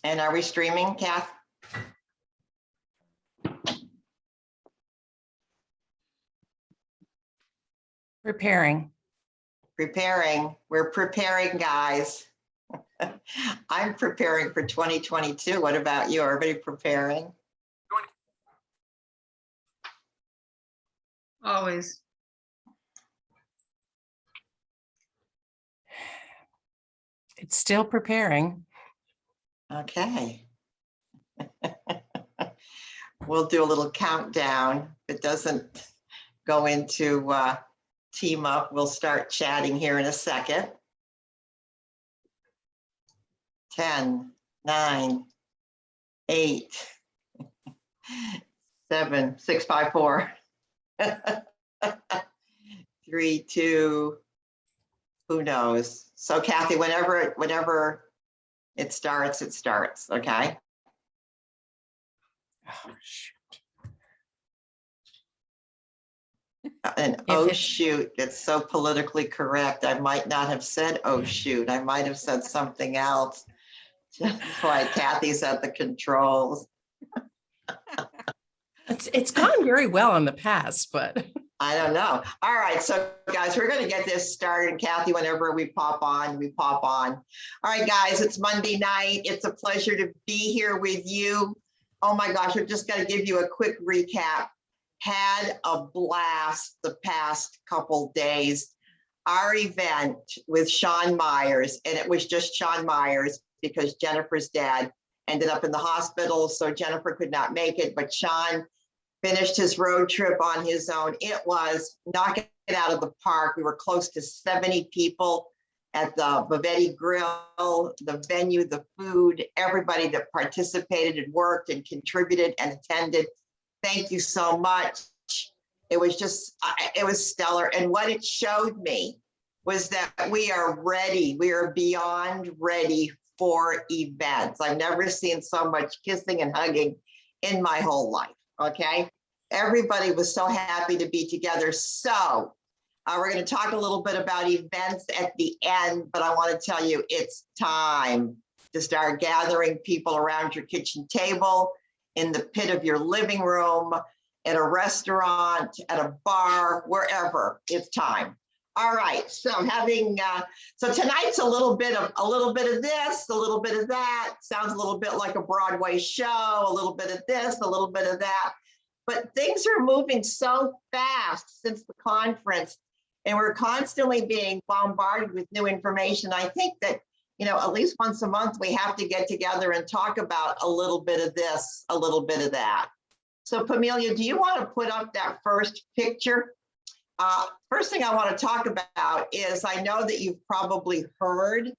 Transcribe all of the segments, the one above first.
And are we streaming, Kath? Preparing. Preparing. We're preparing, guys. I'm preparing for 2022. What about you? Everybody preparing? Always. It's still preparing. Okay. We'll do a little countdown. If it doesn't go into team up, we'll start chatting here in a second. 10, 9, 8, 7, 6, 5, 4, 3, 2, who knows? So Kathy, whenever it starts, okay? Oh, shoot. And If oh it's- shoot, it's so politically correct. I might not have said oh shoot. I might have said something else. That's why Kathy's at the controls. It's gone very well in the past, but I don't know. All right, so guys, we're going to get this started. And Kathy, whenever we pop on, we pop on. All right, guys, it's Monday night. It's a pleasure to be here with you. Oh my gosh, we're just going to give you a quick recap. Had a blast the past couple days. Our event with Sean Myers, and it was just Sean Myers because Jennifer's dad ended up in the hospital, so Jennifer could not make it, but Sean finished his road trip on his own. It was knocking it out of the park. We were close to 70 people at the Bavetti Grill, the venue, the food, everybody that participated and worked and contributed and attended. Thank you so much. It was just, it was stellar. And what it showed me was that we are ready. We are beyond ready for events. I've never seen so much kissing and hugging in my whole life, okay? Everybody was so happy to be together. So we're going to talk a little bit about events at the end, but I want to tell you it's time to start gathering people around your kitchen table, in the pit of your living room, at a restaurant, at a bar, wherever. It's time. All right, so so tonight's a little bit of this, a little bit of that. Sounds a little bit like a Broadway show, a little bit of this, a little bit of that. But things are moving so fast since the conference, and we're constantly being bombarded with new information. I think that, you know, at least once a month, we have to get together and talk about a little bit of this, a little bit of that. So Pamelia, do you want to put up that first picture? First thing I want to talk about is, I know that you've probably heard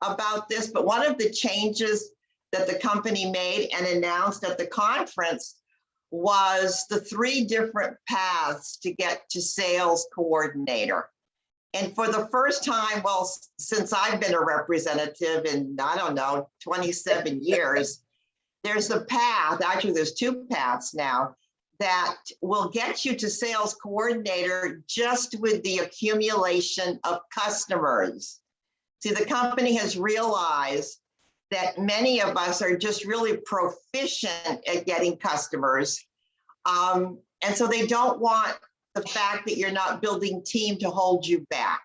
about this, but one of the changes that the company made and announced at the conference was the 3 different paths to get to sales coordinator. And for the first time, well, since I've been a representative in, I don't know, 27 years, there's a path, actually there's 2 paths now, that will get you to sales coordinator just with the accumulation of customers. See, the company has realized that many of us are just really proficient at getting customers. And so they don't want the fact that you're not building team to hold you back.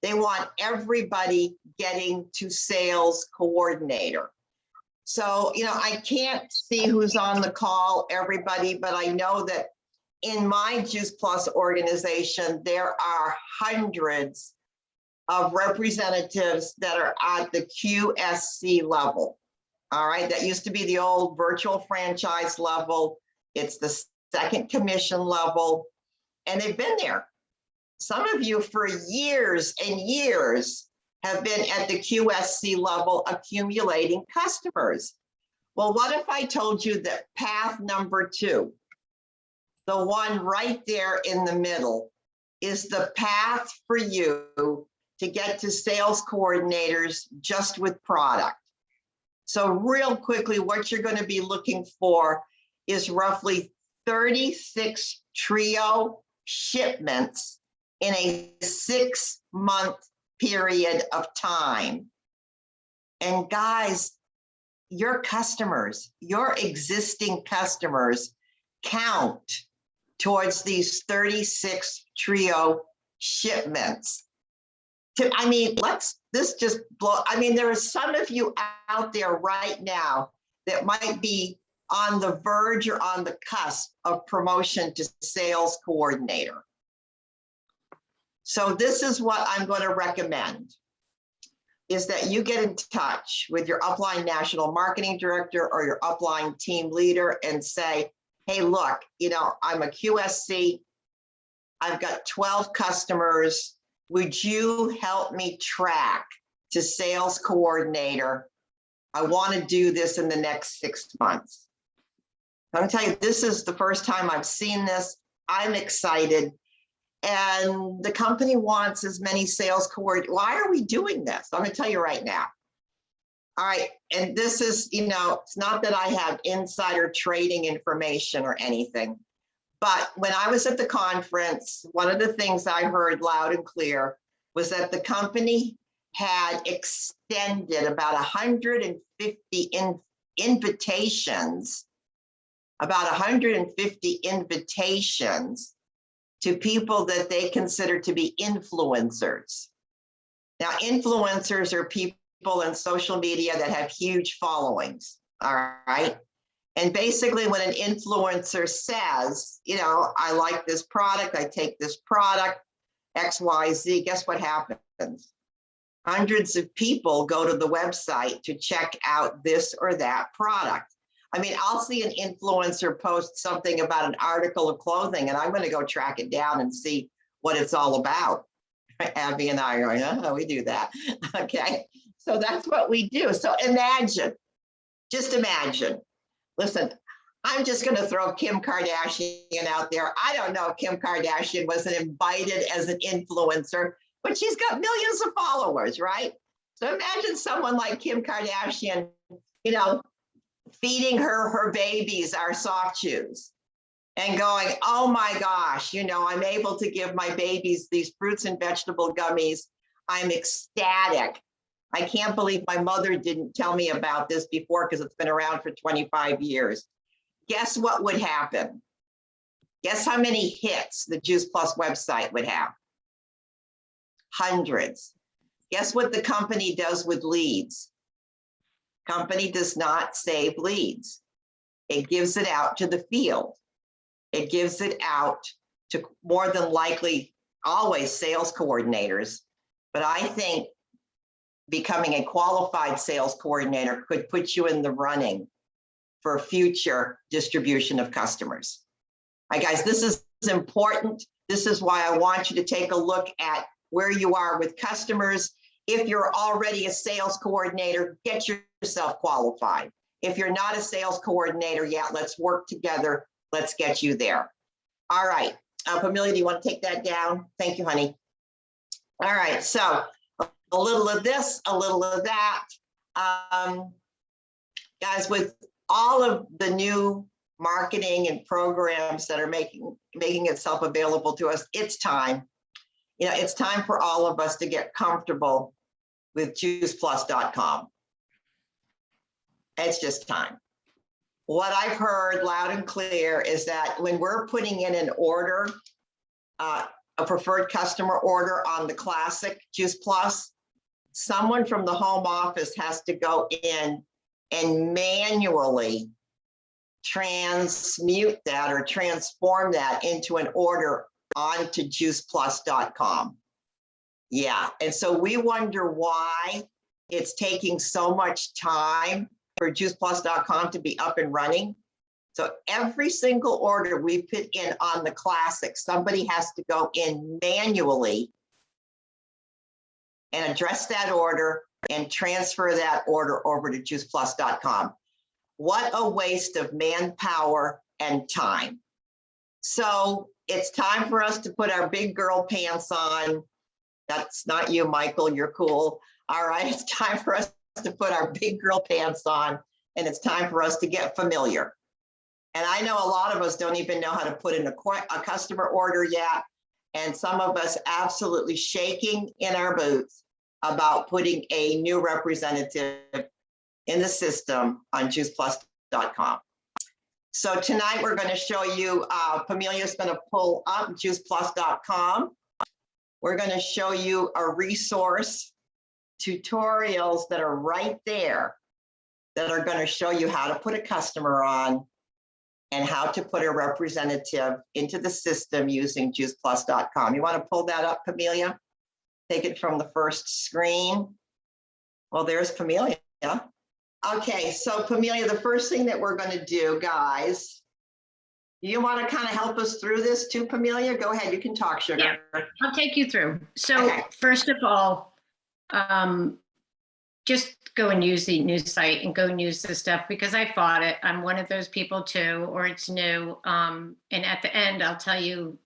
They want everybody getting to sales coordinator. So, you know, I can't see who's on the call, everybody, but I know that in my Juice Plus organization, there are hundreds of representatives that are at the QSC level. All right, that used to be the old virtual franchise level. It's the second commission level, and they've been there. Some of you for years and years have been at the QSC level accumulating customers. Well, what if I told you that path number 2, the one right there in the middle, is the path for you to get to sales coordinators just with product? So real quickly, what you're going to be looking for is roughly 36 trio shipments in a 6-month period of time. And guys, your customers, your existing customers count towards these 36 trio shipments. I mean, this just blow. I mean, there are some of you out there right now that might be on the verge or on the cusp of promotion to sales coordinator. So this is what I'm going to recommend, is that you get in touch with your upline national marketing director or your upline team leader and say, hey, look, I'm a QSC. I've got 12 customers. Would you help me track to sales coordinator? I want to do this in the next 6 months. I'm going to tell you, this is the first time I've seen this. I'm excited. And the company wants as many sales coordinators. Why are we doing this? I'm going to tell you right now. All right. And this is, it's not that I have insider trading information or anything, but when I was at the conference, one of the things I heard loud and clear was that the company had extended about 150 invitations to people that they consider to be influencers. Now, influencers are people in social media that have huge followings, all right? And basically when an influencer says, I like this product, I take this product, X, Y, Z, guess what happens? Hundreds of people go to the website to check out this or that product. I mean, I'll see an influencer post something about an article of clothing, and I'm going to go track it down and see what it's all about. Abby and I are going, we do that. Okay. So that's what we do. So just imagine. Listen, I'm just going to throw Kim Kardashian out there. I don't know if Kim Kardashian wasn't invited as an influencer, but she's got millions of followers, right? So imagine someone like Kim Kardashian, feeding her babies our soft chews and going, oh my gosh, I'm able to give my babies these fruits and vegetable gummies. I'm ecstatic. I can't believe my mother didn't tell me about this before because it's been around for 25 years. Guess what would happen? Guess how many hits the Juice Plus website would have? Hundreds. Guess what the company does with leads? Company does not save leads. It gives it out to the field. It gives it out to more than likely always sales coordinators. But I think becoming a qualified sales coordinator could put you in the running for future distribution of customers. All right, guys, this is important. This is why I want you to take a look at where you are with customers. If you're already a sales coordinator, get yourself qualified. If you're not a sales coordinator yet, let's work together. Let's get you there. All right. Pamelia, do you want to take that down? Thank you, honey. All right. So a little of this, a little of that. Guys, with all of the new marketing and programs that are making itself available to us, it's time. It's time for all of us to get comfortable with juiceplus.com. It's just time. What I've heard loud and clear is that when we're putting in an order, a preferred customer order on the classic Juice Plus, someone from the home office has to go in and manually transmute that or transform that into an order onto juiceplus.com. Yeah, and so we wonder why it's taking so much time for juiceplus.com to be up and running. So every single order we put in on the classic, somebody has to go in manually and address that order and transfer that order over to juiceplus.com. What a waste of manpower and time. So it's time for us to put our big girl pants on. That's not you, Michael, you're cool. All right, it's time for us to put our big girl pants on, and it's time for us to get familiar. And I know a lot of us don't even know how to put in a customer order yet. And some of us absolutely shaking in our boots about putting a new representative in the system on juiceplus.com. So tonight we're going to show you, Pamelia's going to pull up juiceplus.com. We're going to show you a resource, tutorials that are right there that are going to show you how to put a customer on and how to put a representative into the system using juiceplus.com. You want to pull that up, Pamelia? Take it from the first screen. Well, there's Pamelia. Okay, so Pamelia, the first thing that we're going to do, guys, you want to kind of help us through this too, Pamelia? Go ahead, you can talk, sugar. Yeah, I'll take you through. So Okay. first of all, just go and use the new site and go and use this stuff because I fought it. I'm one of those people too, or it's new. And at the end, I'll tell you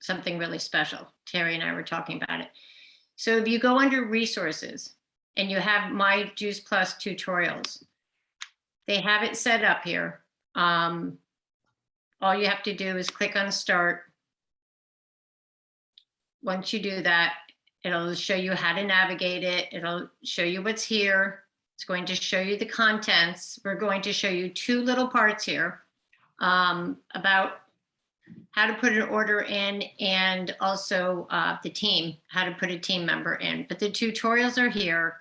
something really special. Terry and I were talking about it. So if you go under resources and you have My Juice Plus tutorials, they have it set up here. All you have to do is click on start. Once you do that, it'll show you how to navigate it. It'll show you what's here. It's going to show you the contents. We're going to show you two little parts here about how to put an order in and also the team, how to put a team member in. But the tutorials are here.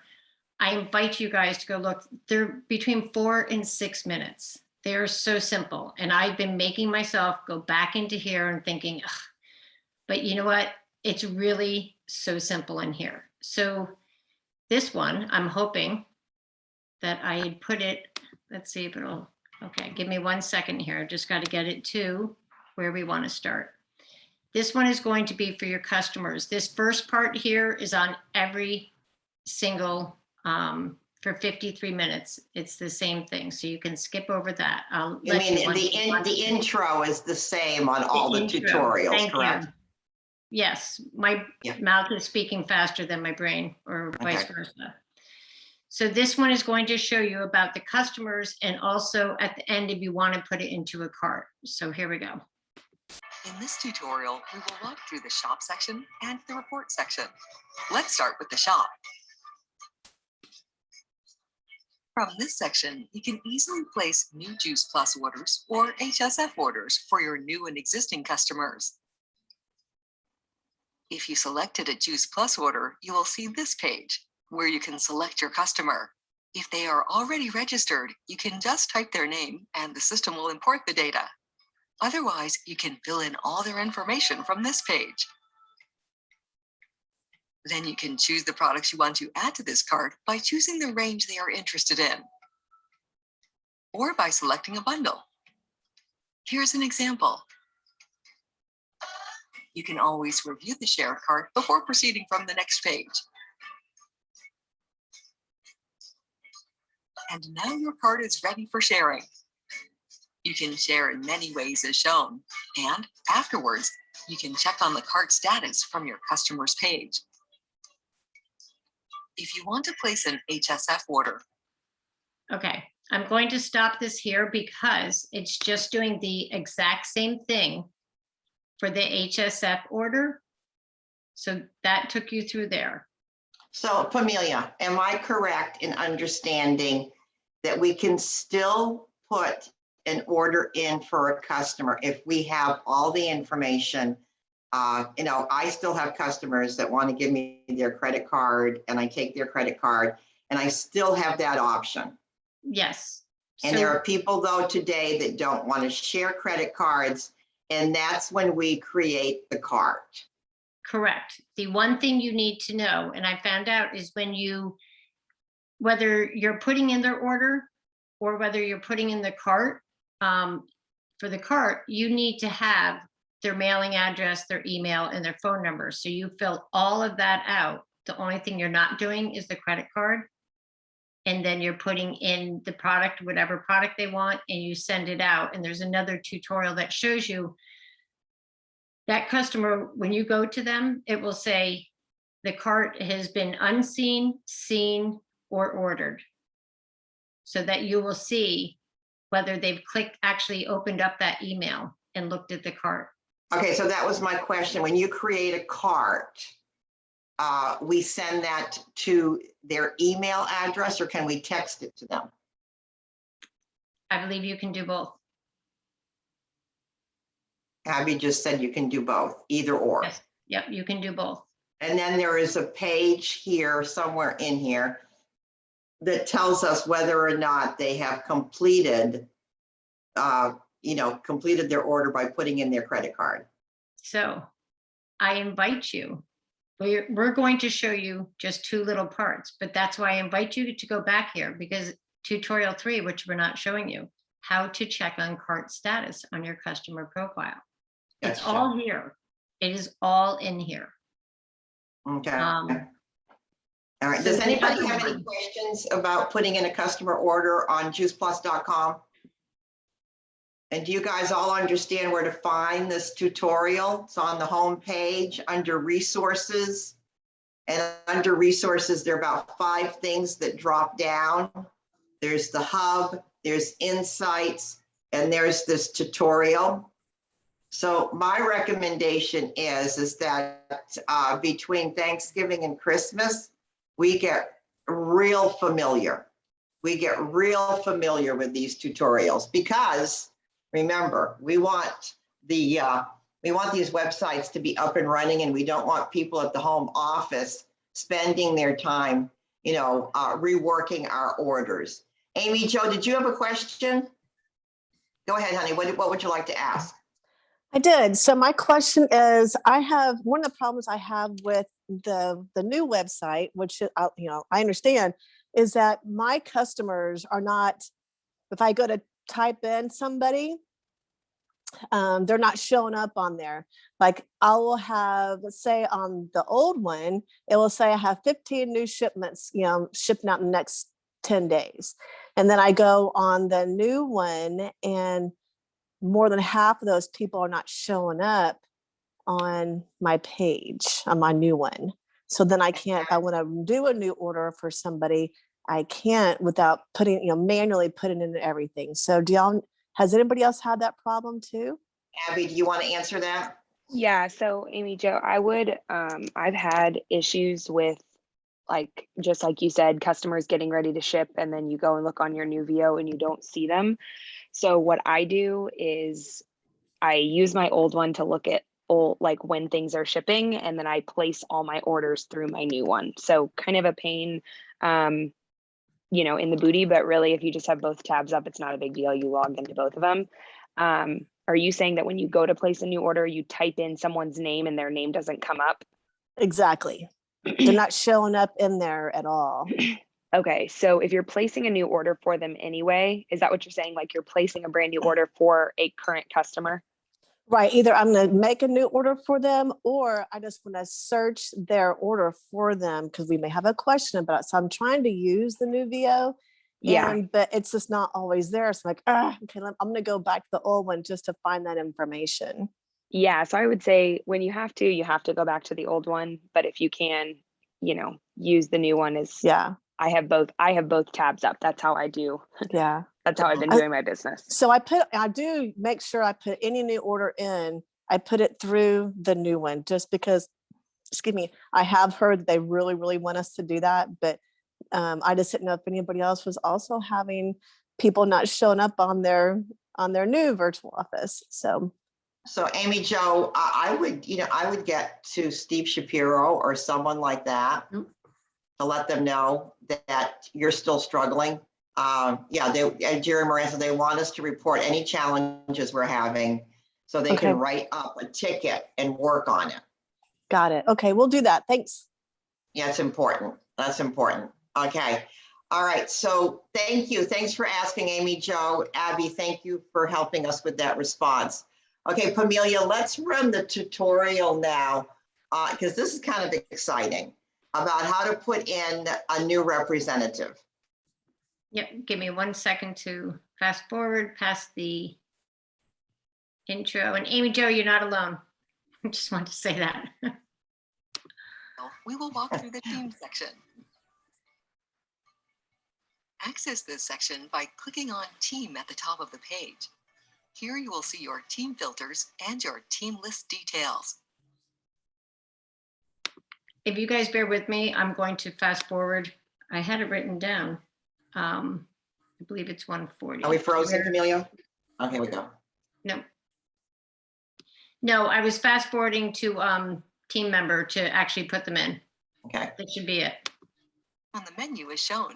I invite you guys to go look. They're between 4 and 6 minutes. They're so simple. And I've been making myself go back into here and thinking, ugh. But you know what? It's really so simple in here. So this one, I'm hoping that I had put it, let's see if it'll, okay, give me 1 second here. I've just got to get it to where we want to start. This one is going to be for your customers. This first part here is on every single, for 53 minutes. It's the same thing. So you can skip over that. You mean the intro is the same on all the tutorials, correct? Yes, my mouth is speaking faster than my brain, or vice versa. So this one is going to show you about the customers and also at the end if you want to put it into a cart. So here we go. In this tutorial, we will walk through the shop section and the report section. Let's start with the shop. From this section, you can easily place new Juice Plus orders or HSF orders for your new and existing customers. If you selected a Juice Plus order, you will see this page where you can select your customer. If they are already registered, you can just type their name and the system will import the data. Otherwise, you can fill in all their information from this page. Then you can choose the products you want to add to this cart by choosing the range they are interested in, or by selecting a bundle. Here's an example. You can always review the shared cart before proceeding from the next page. And now your cart is ready for sharing. You can share in many ways as shown, and afterwards, you can check on the cart status from your customer's page. If you want to place an HSF order. Okay, I'm going to stop this here because it's just doing the exact same thing for the HSF order. So that took you through there. So Pamelia, am I correct in understanding that we can still put an order in for a customer if we have all the information? You know, I still have customers that want to give me their credit card and I take their credit card and I still have that option. Yes. And there are people though today that don't want to share credit cards, and that's when we create the cart. Correct. The one thing you need to know, and I found out, is when you, whether you're putting in their order or whether you're putting in the cart, for the cart, you need to have their mailing address, their email, and their phone number. So you fill all of that out. The only thing you're not doing is the credit card. And then you're putting in the product, whatever product they want, and you send it out. And there's another tutorial that shows you that customer, when you go to them, it will say the cart has been unseen, seen, or ordered. So that you will see whether they've clicked, actually opened up that email and looked at the cart. Okay, so that was my question. When you create a cart, we send that to their email address, or can we text it to them? I believe you can do both. Abby just said you can do both, either or. Yes. Yep, you can do both. And then there is a page here, somewhere in here, that tells us whether or not they have completed, completed their order by putting in their credit card. So I invite you. We're going to show you just two little parts, but that's why I invite you to go back here, because tutorial 3, which we're not showing you, how to check on cart status on your customer profile. It's Gotcha. all here. It is all in here. Okay. Um, All right. so Does the anybody other have any one- questions about putting in a customer order on juiceplus.com? And do you guys all understand where to find this tutorial? It's on the home page under resources. And under resources, there are about 5 things that drop down. There's the hub, there's insights, and there's this tutorial. So my recommendation is that between Thanksgiving and Christmas, we get real familiar. We get real familiar with these tutorials, because remember, we want these websites to be up and running, and we don't want people at the home office spending their time, reworking our orders. Amy Jo, did you have a question? Go ahead, honey. What would you like to ask? I did. So my question is, one of the problems I have with the new website, which I understand, is that my customers are not. If I go to type in somebody, they're not showing up on there. Like I will have, let's say on the old one, it will say I have 15 new shipments, shipping out in the next 10 days. And then I go on the new one, and more than half of those people are not showing up on my page, on my new one. So then I can't, if I want to do a new order for somebody, I can't without putting, manually putting in everything. So has anybody else had that problem too? Abby, do you want to answer that? Yeah, so Amy Jo, I've had issues with, just like you said, customers getting ready to ship, and then you go and look on your new VO and you don't see them. So what I do is I use my old one to look at when things are shipping, and then I place all my orders through my new one. So kind of a pain, in the booty, but really if you just have both tabs up, it's not a big deal. You log into both of them. Are you saying that when you go to place a new order, you type in someone's name and their name doesn't come up? Exactly. They're not showing up in there at all. Okay, so if you're placing a new order for them anyway, is that what you're saying? Like you're placing a brand new order for a current customer? Right. Either I'm going to make a new order for them, or I just want to search their order for them because we may have a question about it. So I'm trying to use the new VO. Yeah. But it's just not always there. So I'm like, okay, I'm going to go back to the old one just to find that information. Yeah. So I would say when you have to go back to the old one. But if you can, use the new one. Yeah. I have both tabs up. That's how I do. Yeah. That's how I've been doing my business. So I do make sure I put any new order in, I put it through the new one, just because, excuse me, I have heard that they really, really want us to do that. But I just didn't know if anybody else was also having people not showing up on their new virtual office. So Amy Jo, I would get to Steve Shapiro or someone like that to let them know that you're still struggling. Jerry Moran, they want us to report any challenges we're having so they can write up a ticket and work on it. Got it. Okay, we'll do that. Thanks. Yeah, it's important. That's important. Okay. All right. So thank you. Thanks for asking, Amy Jo. Abby, thank you for helping us with that response. Okay, Pamelia, let's run the tutorial now because this is kind of exciting about how to put in a new representative. Yep, give me 1 second to fast forward past the intro. And Amy Jo, you're not alone. I just want to say that. We will walk through the team section. Access this section by clicking on Team at the top of the page. Here you will see your team filters and your team list details. if you guys bear with me, I'm going to fast forward. I had it written down. I believe it's 140. Are we frozen, Camelia? Okay, we go. No. No, I was fast forwarding to team member to actually put them in. Okay. That should be it. On the menu is shown.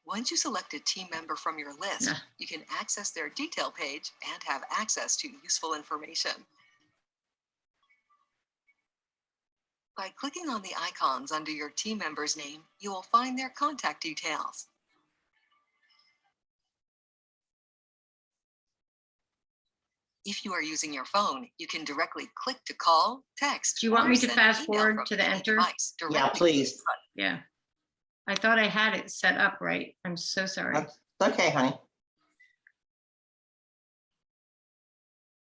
Once you select a team member from your list, Yeah. you can access their detail page and have access to useful information. By clicking on the icons under your team member's name, you will find their contact details. If you are using your phone, you can directly click to call, text, Do you want or me to send fast email forward from to the any enter? device Yeah, directly. please. Yeah. I thought I had it set up right. I'm so sorry. That's okay, honey.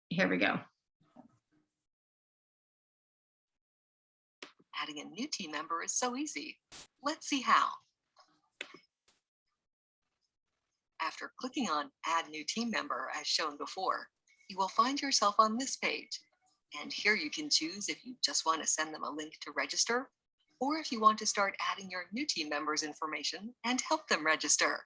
Here we go. Adding a new team member is so easy. Let's see how. After clicking on Add New Team Member as shown before, you will find yourself on this page. And here you can choose if you just want to send them a link to register, or if you want to start adding your new team members' information and help them register.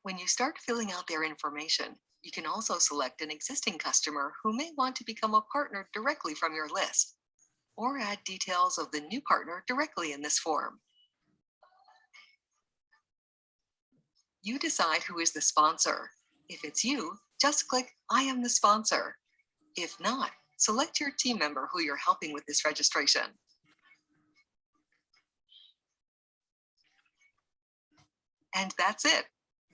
When you start filling out their information, you can also select an existing customer who may want to become a partner directly from your list, or add details of the new partner directly in this form. You decide who is the sponsor. If it's you, just click I am the sponsor. If not, select your team member who you're helping with this registration. And that's it.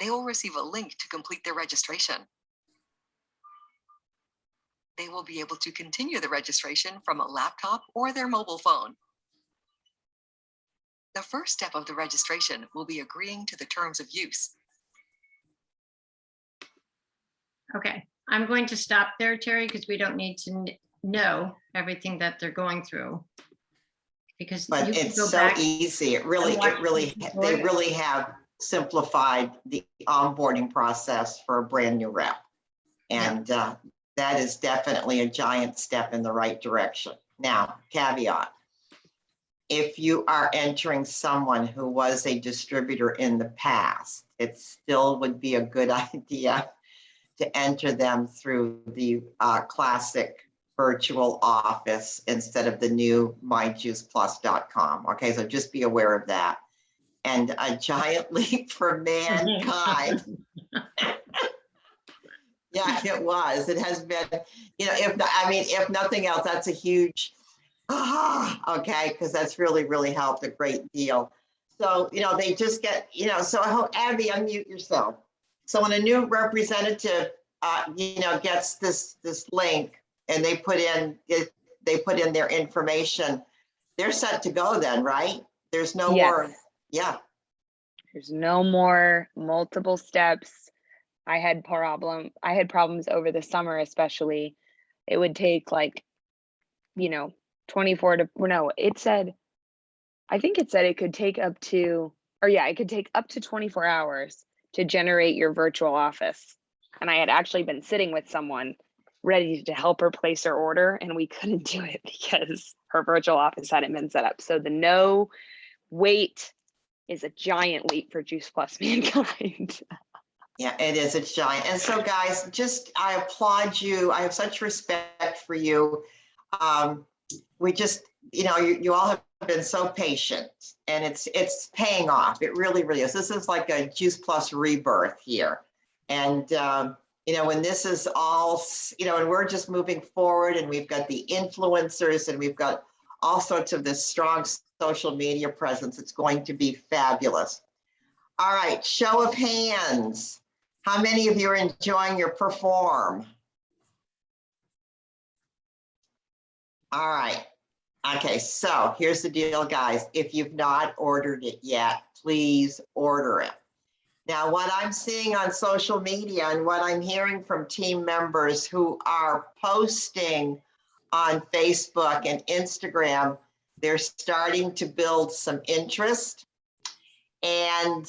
They will receive a link to complete their registration. They will be able to continue the registration from a laptop or their mobile phone. The first step of the registration will be agreeing to the terms of use. Okay, I'm going to stop there, Terry, because we don't need to know everything that they're going through. Because But you can it's go so back. easy. They really have simplified the onboarding process for a brand new rep. And that is definitely a giant step in the right direction. Now, caveat. If you are entering someone who was a distributor in the past, it still would be a good idea to enter them through the classic virtual office instead of the new myjuiceplus.com. Okay, so just be aware of that. And a giant leap for mankind. Yeah, it was. It has been, if nothing else, that's a huge, okay, because that's really helped a great deal. So, they just get, so I hope, Abby, unmute yourself. So when a new representative, gets this link and they put in their information, they're set to go then, right? There's no more, yeah. There's no more multiple steps. I had problems over the summer, especially. It would take 24 to, no, it said it could take up to, it could take up to 24 hours to generate your virtual office. And I had actually been sitting with someone ready to help her place her order, and we couldn't do it because her virtual office hadn't been set up. So the no wait is a giant leap for Juice Plus mankind. Yeah, it is. It's giant. And so guys, I applaud you. I have such respect for you. We just, you all have been so patient, and it's paying off. It really is. This is like a Juice Plus rebirth here. And, when this is all, and we're just moving forward, and we've got the influencers, and we've got all sorts of this strong social media presence, it's going to be fabulous. All right, show of hands. How many of you are enjoying your perform? All right. Okay, so here's the deal, guys. If you've not ordered it yet, please order it. Now, what I'm seeing on social media and what I'm hearing from team members who are posting on Facebook and Instagram, they're starting to build some interest. And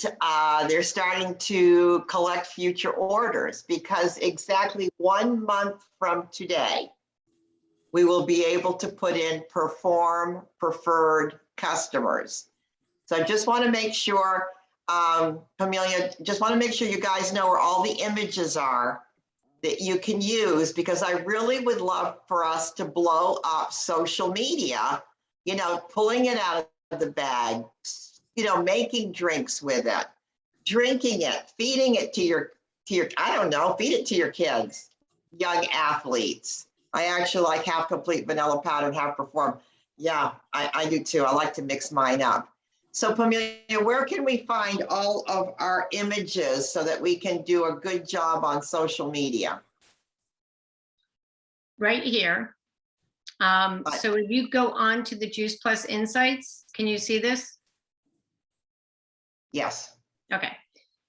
they're starting to collect future orders because exactly 1 month from today, we will be able to put in perform preferred customers. So I just want to make sure, Amelia, just want to make sure you guys know where all the images are that you can use, because I really would love for us to blow up social media, you know, pulling it out of the bag, you know, making drinks with it, drinking it, feeding it to your, I don't know, feed it to your kids, young athletes. I actually like half complete vanilla powder and half perform. Yeah, I do too. I like to mix mine up. So Pamelia, where can we find all of our images so that we can do a good job on social media? Right here. So if you go on to the Juice Plus Insights, can you see this? Yes. Okay.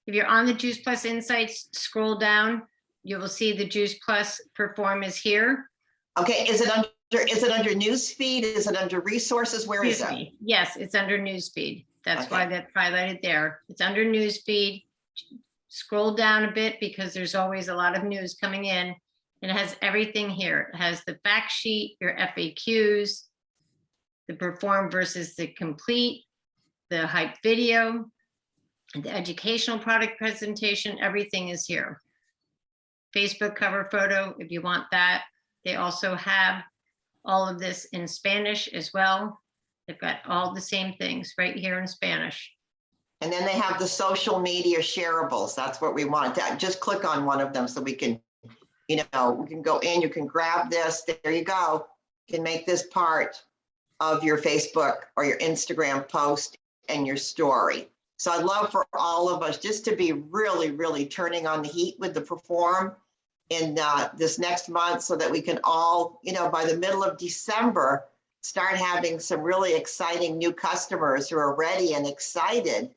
If you're on the Juice Plus Insights, scroll down, you will see the Juice Plus Perform is here. Okay, is it under newsfeed? Is it under resources? Where is it? Newsfeed. Yes, it's under Newsfeed. That's why Okay. that's highlighted there. It's under Newsfeed. Scroll down a bit because there's always a lot of news coming in. And it has everything here. It has the fact sheet, your FAQs, the perform versus the complete, the hype video, the educational product presentation, everything is here. Facebook cover photo, if you want that. They also have all of this in Spanish as well. They've got all the same things right here in Spanish. And then they have the social media shareables. That's what we want. Just click on one of them so we can, you know, we can go in, you can grab this. There you go. You can make this part of your Facebook or your Instagram post and your story. So I'd love for all of us just to be really, really turning on the heat with the perform in this next month so that we can all, you know, by the middle of December, start having some really exciting new customers who are ready and excited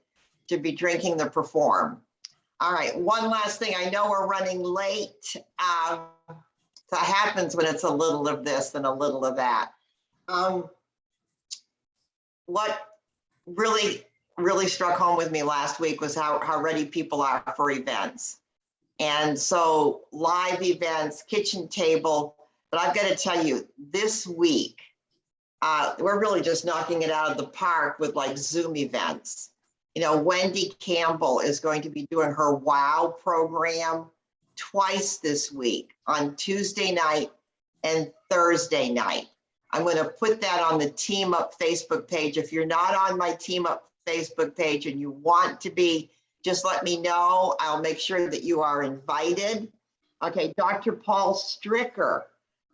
to be drinking the perform. All right, one last thing. I know we're running late. That happens when it's a little of this and a little of that. What really struck home with me last week was how ready people are for events. And so live events, kitchen table, but I've got to tell you, this week, we're really just knocking it out of the park with like Zoom events. You know, Wendy Campbell is going to be doing her WOW program twice this week, on Tuesday night and Thursday night. I'm going to put that on the Team Up Facebook page. If you're not on my Team Up Facebook page and you want to be, just let me know. I'll make sure that you are invited. Okay, Dr. Paul Stricker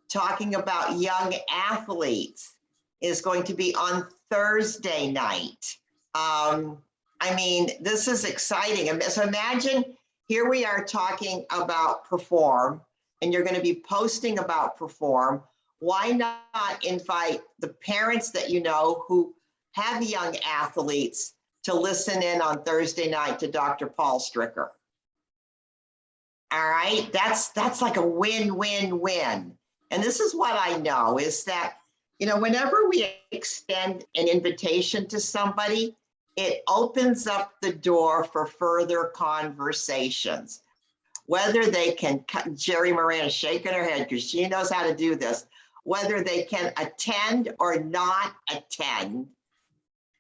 talking about young athletes is going to be on Thursday night. I mean, this is exciting. So imagine here we are talking about perform, and you're going to be posting about perform. Why not invite the parents that you know who have young athletes to listen in on Thursday night to Dr. Paul Stricker? All right, that's like a win-win-win. And this is what I know is that, you know, whenever we extend an invitation to somebody, it opens up the door for further conversations. Whether they can, Jerry Moran is shaking her head because she knows how to do this, whether they can attend or not attend,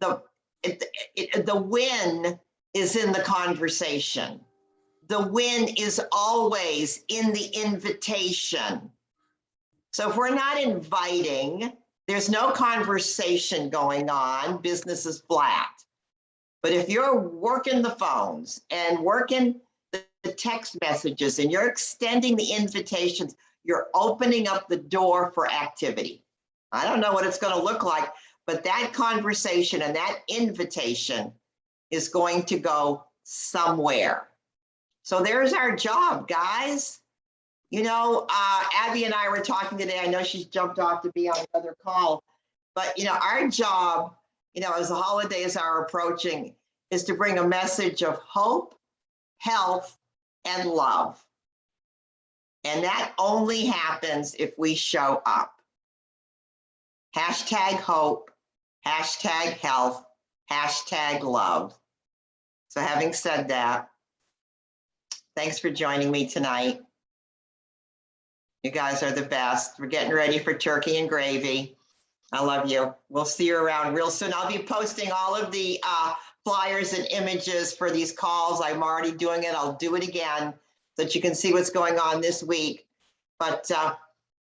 the win is in the conversation. The win is always in the invitation. So if we're not inviting, there's no conversation going on, business is flat. But if you're working the phones and working the text messages and you're extending the invitations, you're opening up the door for activity. I don't know what it's going to look like, but that conversation and that invitation is going to go somewhere. So there's our job, guys. You know, Abby and I were talking today. I know she's jumped off to be on another call, but you know, our job, you know, as the holidays are approaching, is to bring a message of hope, health, and love. And that only happens if we show up. Hashtag hope, hashtag health, hashtag love. So having said that, thanks for joining me tonight. You guys are the best. We're getting ready for turkey and gravy. I love you. We'll see you around real soon. I'll be posting all of the flyers and images for these calls. I'm already doing it. I'll do it again so that you can see what's going on this week. But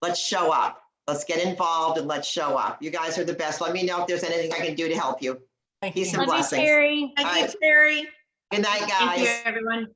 let's show up. Let's get involved and let's show up. You guys are the best. Let me know if there's anything I can do to help you. Thank Peace you. and Love you, blessings. Terry. All Thank you, right. Terry. Good night, Thank you, guys. everyone.